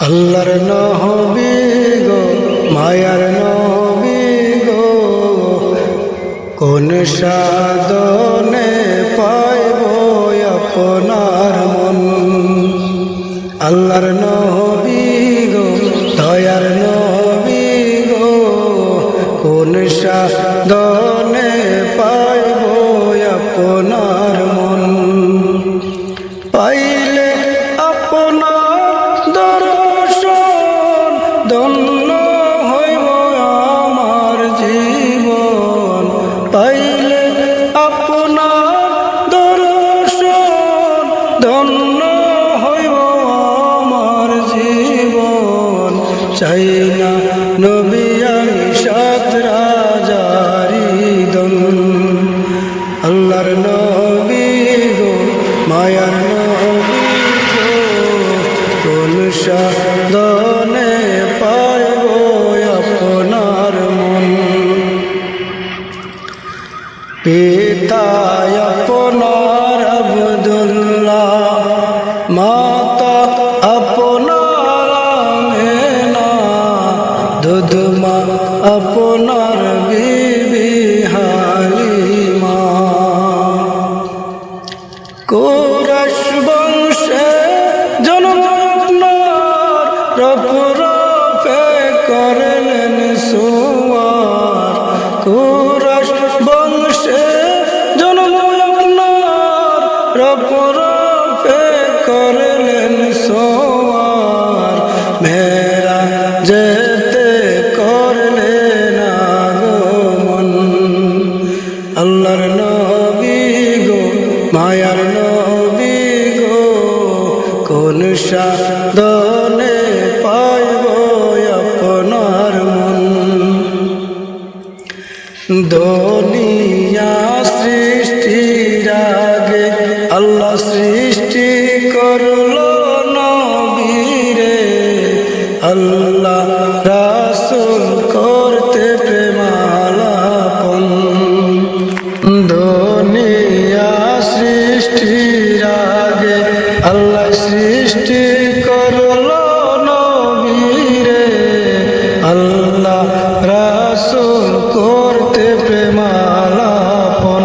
আল্লাহর নবী গো মায়ার নবী গো, কোন সাধনে পাইব আপনার মন। আল্লাহর নবী গো দয়ার নবী গো, কোন সাধনে পাইব আপনার মন। পাইলে আপনার দর্শন ধন্য হইব আমার জীবন। পাইলে আপনার দর্শন ধন্য হইব আমার জীবন। চাই না নবী আমি সাত রাজারি দন। আল্লাহর নবী গো মায়ার নবী গো, কোন সাধনে পাইব আপনার মন। পিতা আপনার আব্দুল্লাহ, মাতা আপনার আমেনা, দুধমা আপনার বিবি হালিমা। কুরাইশ বংশে জন্ম আপনার, রফে করলেন সুয়ার। কুরাইশ বংশে জন্ম আপনার, রফে করলেন সুয়ার। মেরা যেতে করলেন আগমন। আল্লাহর নবী গো মায়ার নবী গো, কোন সাধনে পাইব আপনার মন। দুনিয়া সৃষ্টির আগে আল্লাহ সৃষ্টি করল নবীরে। আল্লাহ রাসূল করতে প্রেমালাপন। দুনিয়া সৃষ্টির আগে আল্লাহ সৃষ্টি করল নবীরে। আল্লাহ রাসূল করতে প্রেমালাপন।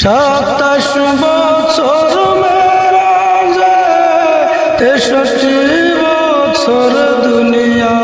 27 বছর মেরাজে, 63 বছর দুনিয়া